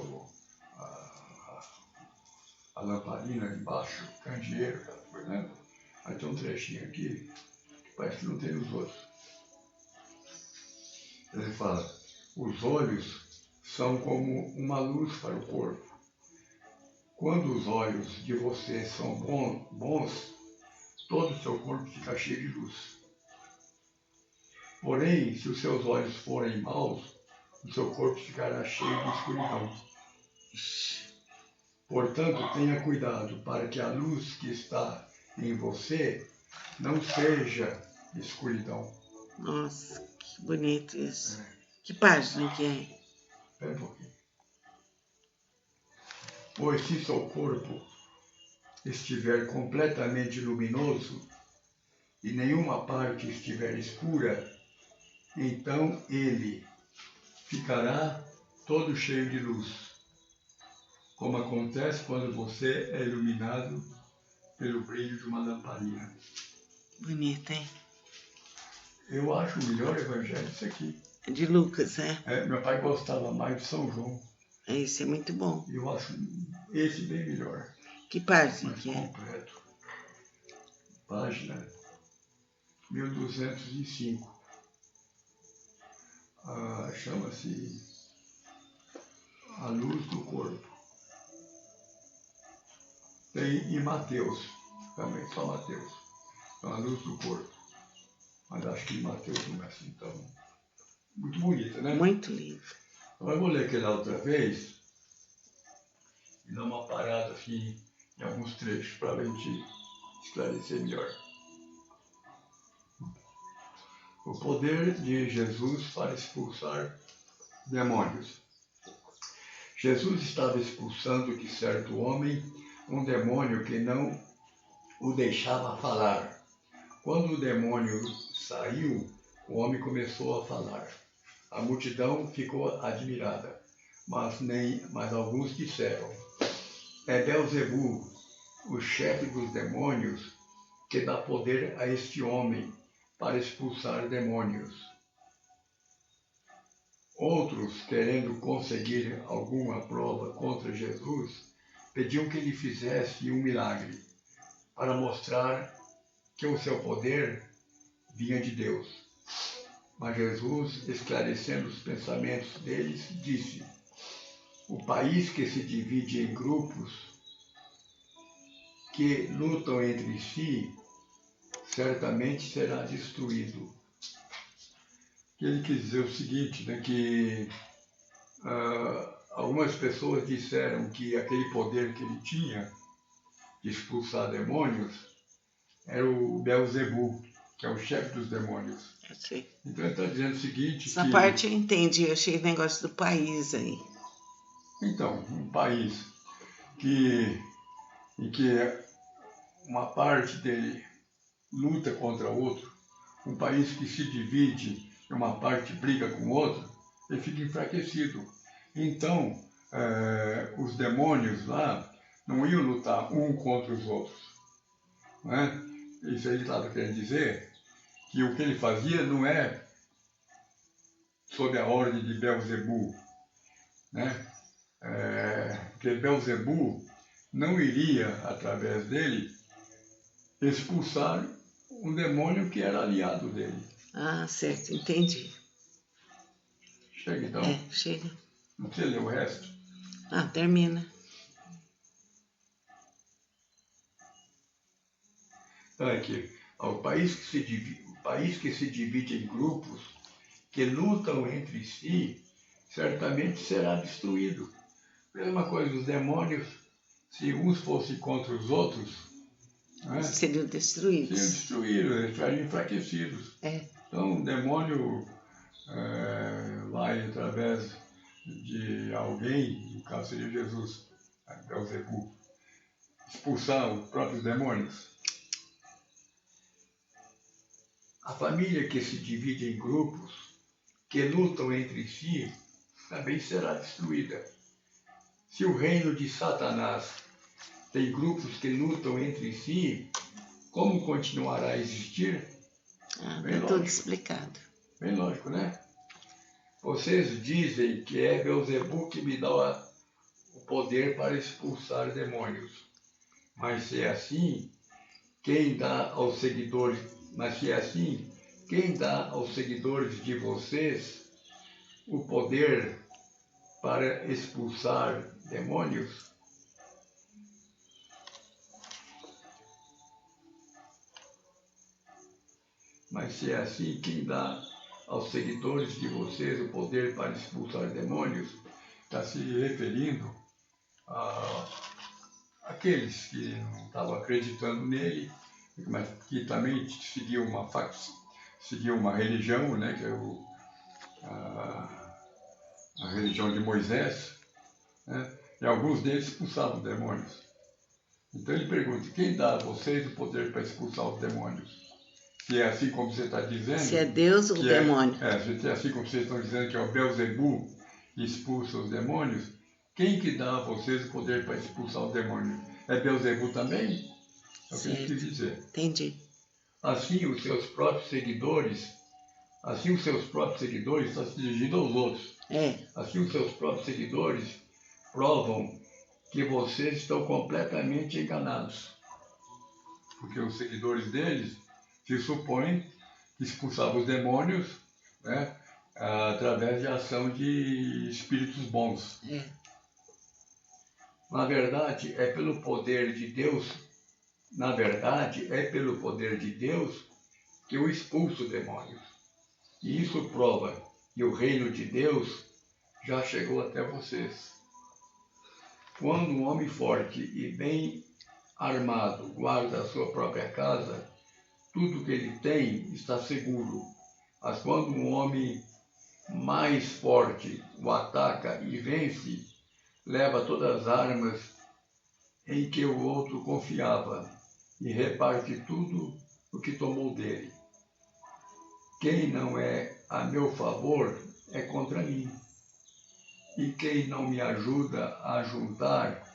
a lamparina embaixo, o candeeiro, aquela coisa, né? Aí tem um trechinho aqui que parece que não tem os outros. Ele fala, os olhos são como uma luz para o corpo. Quando os olhos de vocês são bons, todo o seu corpo fica cheio de luz. Porém, se os seus olhos forem maus, o seu corpo ficará cheio de escuridão. Portanto, tenha cuidado para que a luz que está em você não seja escuridão. Nossa, que bonito isso. Que página que é? Espera um pouquinho. Pois se seu corpo estiver completamente luminoso e nenhuma parte estiver escura, então ele ficará todo cheio de luz, como acontece quando você é iluminado pelo brilho de uma lamparina. Bonito, hein? Eu acho o melhor evangelho isso aqui. É de Lucas, né? Meu pai gostava mais de São João. Esse é muito bom. Eu acho esse bem melhor. Que página mais que é? Completo. Página 1205. Chama-se A Luz do Corpo. Tem em Mateus, também só Mateus. Então, A Luz do Corpo. Mas acho que em Mateus não é assim tão... Muito bonita, né? Muito lindo. Então, eu vou ler aquela outra vez e dar uma parada assim em alguns trechos para a gente esclarecer melhor. O poder de Jesus para expulsar demônios. Jesus estava expulsando de certo homem um demônio que não o deixava falar. Quando o demônio saiu, o homem começou a falar. A multidão ficou admirada, mas alguns disseram, é Beelzebul, o chefe dos demônios, que dá poder a este homem para expulsar demônios. Outros, querendo conseguir alguma prova contra Jesus, pediam que ele fizesse um milagre, para mostrar que o seu poder vinha de Deus. Mas Jesus, esclarecendo os pensamentos deles, disse: o país que se divide em grupos que lutam entre si, certamente será destruído. Ele quis dizer o seguinte, né, que algumas pessoas disseram que aquele poder que ele tinha de expulsar demônios era o Beelzebul, que é o chefe dos demônios. Eu sei. Então ele está dizendo o seguinte... Essa parte eu entendi, eu achei negócio do país aí. Então, um país em que uma parte dele luta contra outro, um país que se divide e uma parte briga com outra, ele fica enfraquecido. Então, os demônios lá não iam lutar um contra os outros. Não é? Isso aí ele estava querendo dizer que o que ele fazia não é sob a ordem de Beelzebul, né? Porque Beelzebul não iria, através dele, expulsar um demônio que era aliado dele. Ah, certo, entendi. Chega então? Chega. Não precisa ler o resto? Ah, termina. Então aqui, o país que se divide em grupos que lutam entre si, certamente será destruído. Mesma coisa, os demônios, se uns fossem contra os outros, né, seriam destruídos. Seriam destruídos, eles estariam enfraquecidos. Então, o demônio vai através de alguém, no caso seria Jesus, Beelzebul, expulsar os próprios demônios. A família que se divide em grupos que lutam entre si também será destruída. Se o reino de Satanás tem grupos que lutam entre si, como continuará a existir? Bem tudo explicado. Bem lógico, né? Vocês dizem que é Beelzebul que me dá o poder para expulsar demônios. Mas se é assim, quem dá aos seguidores de vocês o poder para expulsar demônios? Mas se é assim, quem dá aos seguidores de vocês o poder para expulsar demônios? Está se referindo àqueles que não estavam acreditando nele, mas que também seguiam uma religião, né, que é a religião de Moisés, né, e alguns deles expulsavam demônios. Então ele pergunta: quem dá a vocês o poder para expulsar os demônios? Se é assim como você está dizendo... Se é Deus ou o demônio. Se é assim como vocês estão dizendo que é o Beelzebul que expulsa os demônios, quem que dá a vocês o poder para expulsar os demônios? É Beelzebul também? É o que eu quis dizer. Entendi. Assim os seus próprios seguidores estão se dirigindo aos outros. Assim os seus próprios seguidores provam que vocês estão completamente enganados. Porque os seguidores deles se supõe que expulsavam os demônios, né, através de ação de espíritos bons. Na verdade, é pelo poder de Deus que eu expulso demônios. E isso prova que o reino de Deus já chegou até vocês. Quando um homem forte e bem armado guarda a sua própria casa, tudo que ele tem está seguro. Mas quando um homem mais forte o ataca e vence, leva todas as armas em que o outro confiava e reparte tudo o que tomou dele. Quem não é a meu favor é contra mim. E quem não me ajuda a juntar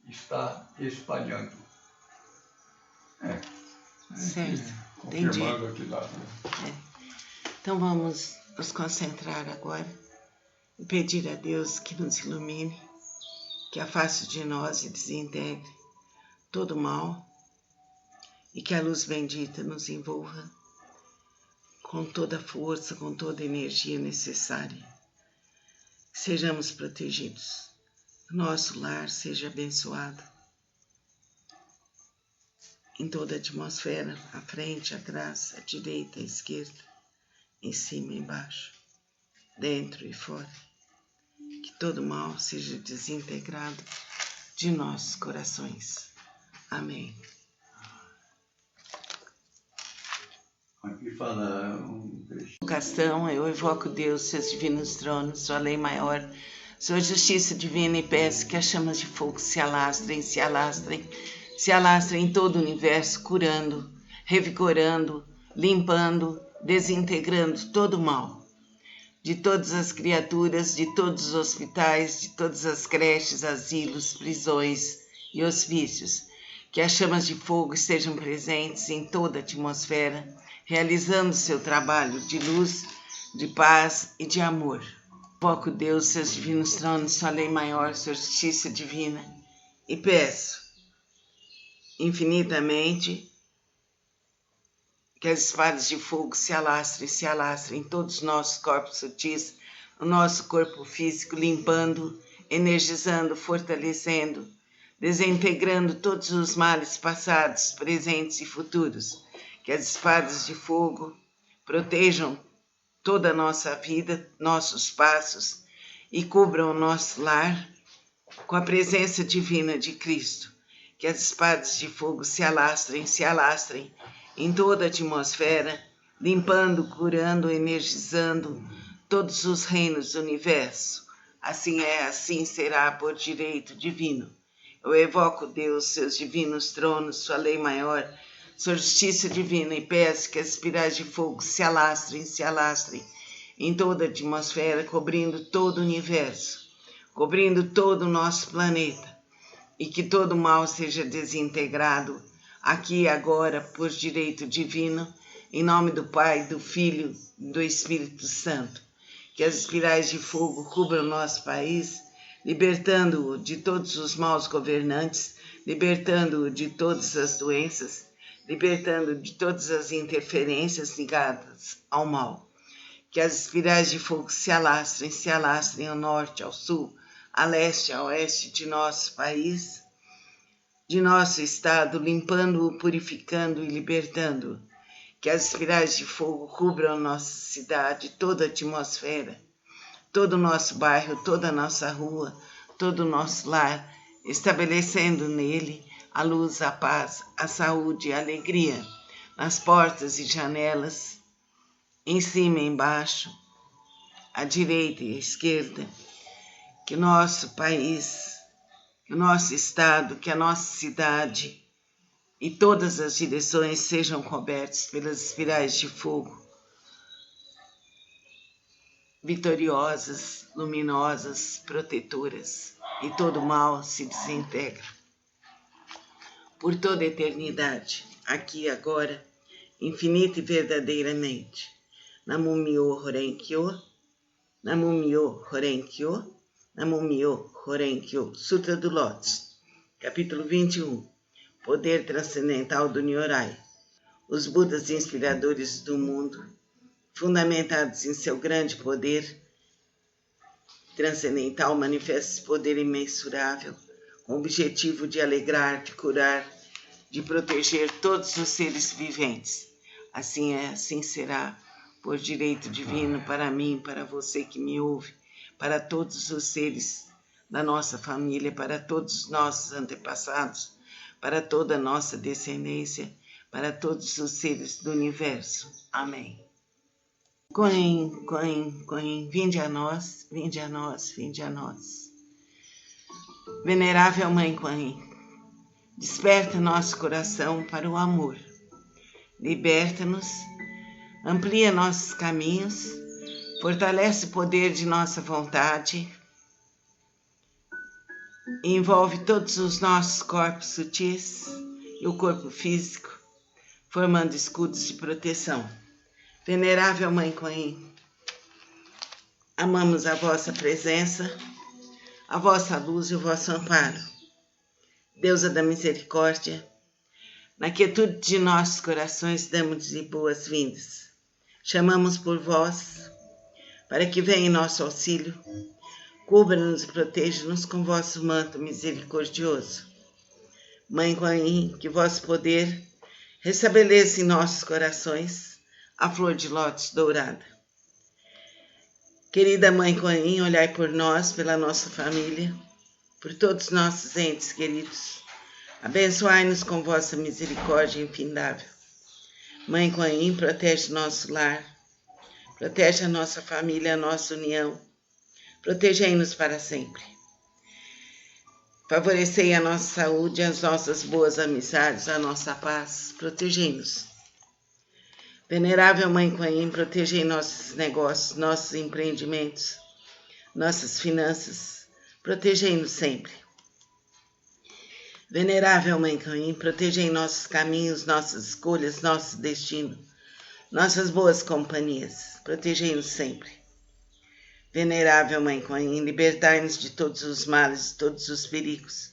está espalhando. Certo, confirmando aqui lá. Então vamos nos concentrar agora e pedir a Deus que nos ilumine, que afaste de nós e desintegre todo o mal e que a luz bendita nos envolva com toda a força, com toda a energia necessária. Sejamos protegidos, nosso lar seja abençoado, em toda a atmosfera, à frente, atrás, à direita, à esquerda, em cima e embaixo, dentro e fora. Que todo mal seja desintegrado de nossos corações. Amém. Aqui fala Invocação, eu evoco Deus, seus divinos tronos, sua lei maior, sua justiça divina e peço que as chamas de fogo se alastrem em todo o universo, curando, revigorando, limpando, desintegrando todo o mal. De todas as criaturas, de todos os hospitais, de todas as creches, asilos, prisões e hospícios, que as chamas de fogo estejam presentes em toda a atmosfera, realizando seu trabalho de luz, de paz e de amor. Invoco Deus, seus divinos tronos, sua lei maior, sua justiça divina, e peço infinitamente que as espadas de fogo se alastrem em todos os nossos corpos sutis, no nosso corpo físico, limpando, energizando, fortalecendo, desintegrando todos os males passados, presentes e futuros. Que as espadas de fogo protejam toda a nossa vida, nossos passos e cubram o nosso lar com a presença divina de Cristo. Que as espadas de fogo se alastrem em toda a atmosfera, limpando, curando, energizando todos os reinos do universo. Assim é, assim será por direito divino. Eu evoco Deus, seus divinos tronos, sua lei maior, sua justiça divina e peço que as espirais de fogo se alastrem em toda a atmosfera, cobrindo todo o universo, cobrindo todo o nosso planeta, e que todo o mal seja desintegrado aqui e agora por direito divino, em nome do Pai, do Filho e do Espírito Santo. Que as espirais de fogo cubram nosso país, libertando-o de todos os maus governantes, libertando-o de todas as doenças, libertando de todas as interferências ligadas ao mal. Que as espirais de fogo se alastrem ao norte, ao sul, a leste, a oeste de nosso país, de nosso estado, limpando-o, purificando e libertando-o. Que as espirais de fogo cubram nossa cidade, toda a atmosfera, todo o nosso bairro, toda a nossa rua, todo o nosso lar, estabelecendo nele a luz, a paz, a saúde e a alegria, nas portas e janelas, em cima e embaixo, à direita e à esquerda. Que o nosso país, que o nosso estado, que a nossa cidade e todas as direções sejam cobertos pelas espirais de fogo, vitoriosas, luminosas, protetoras, e todo mal se desintegra. Por toda a eternidade, aqui e agora, infinita e verdadeiramente. Namum-myo Horen-kyo, Namum-myo Horen-kyo, Namum-myo Horen-kyo. Sutra do Lótus, capítulo 21. Poder transcendental do Nyorai. Os Budas inspiradores do mundo, fundamentados em seu grande poder transcendental, manifestam esse poder imensurável, com o objetivo de alegrar, de curar, de proteger todos os seres viventes. Assim é, assim será, por direito divino, para mim, para você que me ouve, para todos os seres da nossa família, para todos os nossos antepassados, para toda a nossa descendência, para todos os seres do universo. Amém. Coen, vinde a nós, vinde a nós, vinde a nós. Venerável Mãe Coen, desperta nosso coração para o amor. Liberta-nos, amplia nossos caminhos, fortalece o poder de nossa vontade, e envolve todos os nossos corpos sutis e o corpo físico, formando escudos de proteção. Venerável Mãe Kuan Yin, amamos a vossa presença, a vossa luz e o vosso amparo. Deusa da misericórdia, na quietude de nossos corações damos-lhe boas-vindas. Chamamos por vós, para que venha em nosso auxílio, cubra-nos e proteja-nos com vosso manto misericordioso. Mãe Kuan Yin, que vosso poder restabeleça em nossos corações a flor de lótus dourada. Querida Mãe Kuan Yin, olhai por nós, pela nossa família, por todos nossos entes queridos. Abençoai-nos com vossa misericórdia infindável. Mãe Kuan Yin, protege nosso lar, protege a nossa família, a nossa união. Protegei-nos para sempre. Favorecei a nossa saúde, as nossas boas amizades, a nossa paz. Protegei-nos. Venerável Mãe Kuan Yin, protegei nossos negócios, nossos empreendimentos, nossas finanças. Protegei-nos sempre. Venerável Mãe Kuan Yin, protegei nossos caminhos, nossas escolhas, nosso destino, nossas boas companhias. Protegei-nos sempre. Venerável Mãe Kuan Yin, libertai-nos de todos os males, de todos os perigos,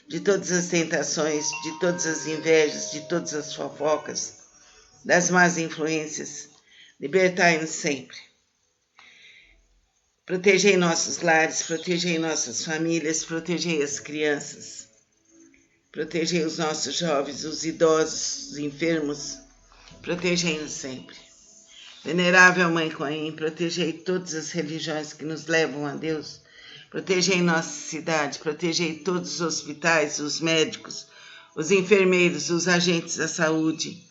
de todas as tentações, de todas as invejas, de todas as fofocas, das más influências. Libertai-nos sempre. Protegei nossos lares, protegei nossas famílias, protegei as crianças. Protegei os nossos jovens, os idosos, os enfermos. Protegei-nos sempre. Venerável Mãe Kuan Yin, protegei todas as religiões que nos levam a Deus. Protegei nossa cidade, protegei todos os hospitais, os médicos, os enfermeiros, os agentes da saúde,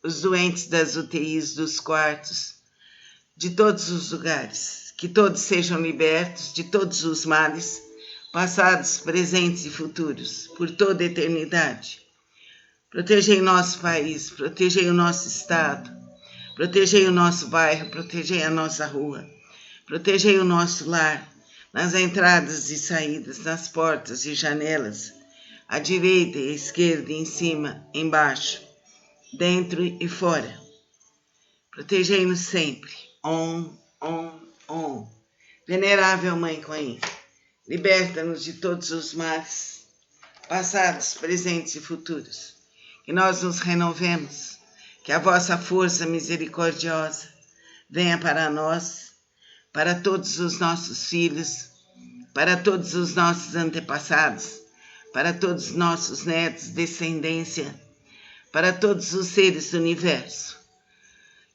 os doentes das UTIs, dos quartos, de todos os lugares. Que todos sejam libertos de todos os males, passados, presentes e futuros, por toda a eternidade. Protegei nosso país, protegei o nosso estado, protegei o nosso bairro, protegei a nossa rua, protegei o nosso lar, nas entradas e saídas, nas portas e janelas, à direita e à esquerda, em cima, embaixo, dentro e fora. Protegei-nos sempre. Om, Om, Om. Venerável Mãe Kuan Yin, liberta-nos de todos os males, passados, presentes e futuros. Que nós nos renovemos, que a vossa força misericordiosa venha para nós, para todos os nossos filhos, para todos os nossos antepassados, para todos os nossos netos, descendência, para todos os seres do universo.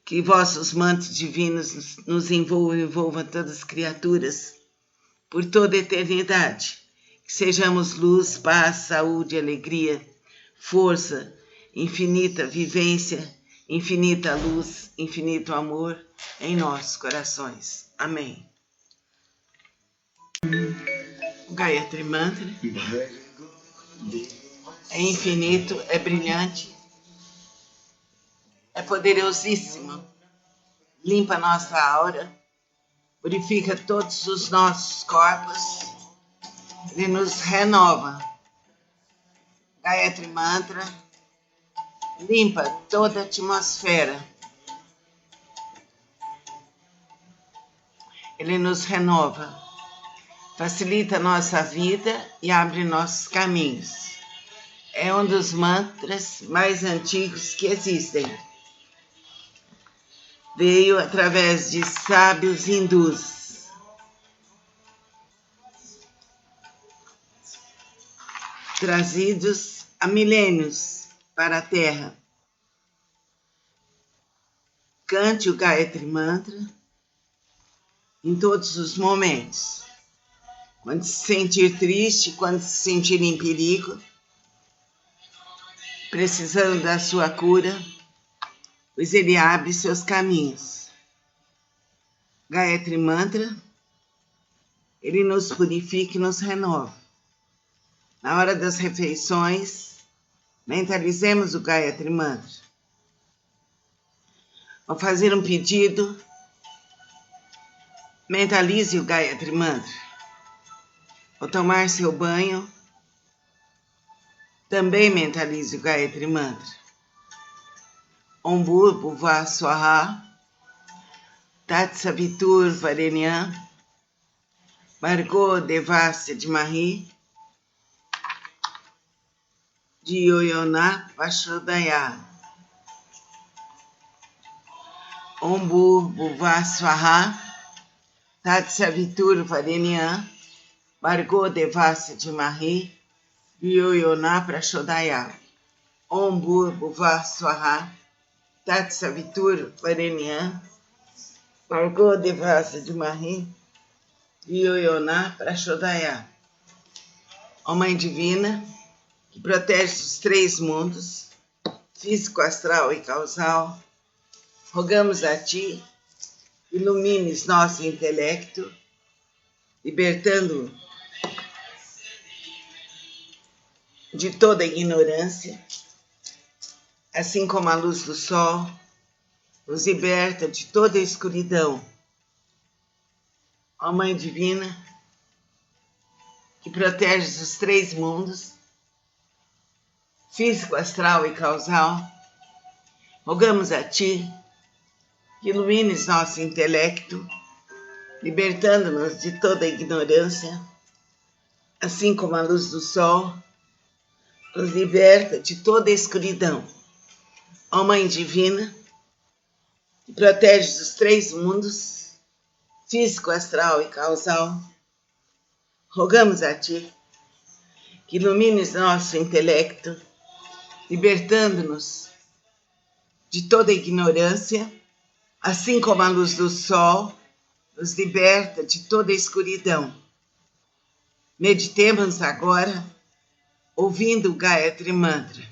Que vossos mantos divinos nos envolvam todas as criaturas, por toda a eternidade. Que sejamos luz, paz, saúde, alegria, força, infinita vivência, infinita luz, infinito amor em nossos corações. Amém. O Gayatri Mantra é infinito, é brilhante, é poderosíssimo. Limpa nossa aura, purifica todos os nossos corpos, ele nos renova. Gayatri Mantra limpa toda a atmosfera. Ele nos renova, facilita a nossa vida e abre nossos caminhos. É um dos mantras mais antigos que existem. Veio através de sábios hindus. Trazidos há milênios para a Terra. Cante o Gayatri Mantra em todos os momentos. Quando se sentir triste, quando se sentir em perigo, precisando da sua cura, pois ele abre seus caminhos. Gayatri Mantra, ele nos purifica e nos renova. Na hora das refeições, mentalizemos o Gayatri Mantra. Ao fazer um pedido, mentalize o Gayatri Mantra. Ao tomar seu banho, também mentalize o Gayatri Mantra. Om Bhurvubhuva Swaha Tat Savitur Varenyam Bhargo Devasya Dhimahi Dhiyo Yona Prachodaya. Om Bhurvubhuva Swaha Tat Savitur Varenyam Bhargo Devasya Dhimahi Dhiyo Yona Prachodaya. Om Bhurvubhuva Swaha Tat Savitur Varenyam Bhargo Devasya Dhimahi Dhiyo Yona Prachodaya. Ó Mãe Divina, que protege os três mundos, físico, astral e causal, rogamos a Ti, ilumines nosso intelecto, libertando de toda ignorância, assim como a luz do sol nos liberta de toda a escuridão. Ó Mãe Divina, que protege os três mundos, físico, astral e causal, rogamos a Ti que ilumines nosso intelecto, libertando-nos de toda a ignorância, assim como a luz do sol nos liberta de toda a escuridão. Ó Mãe Divina, que protege os três mundos, físico, astral e causal, rogamos a Ti que ilumines nosso intelecto, libertando-nos de toda a ignorância, assim como a luz do sol nos liberta de toda a escuridão. Meditemos agora, ouvindo o Gayatri Mantra.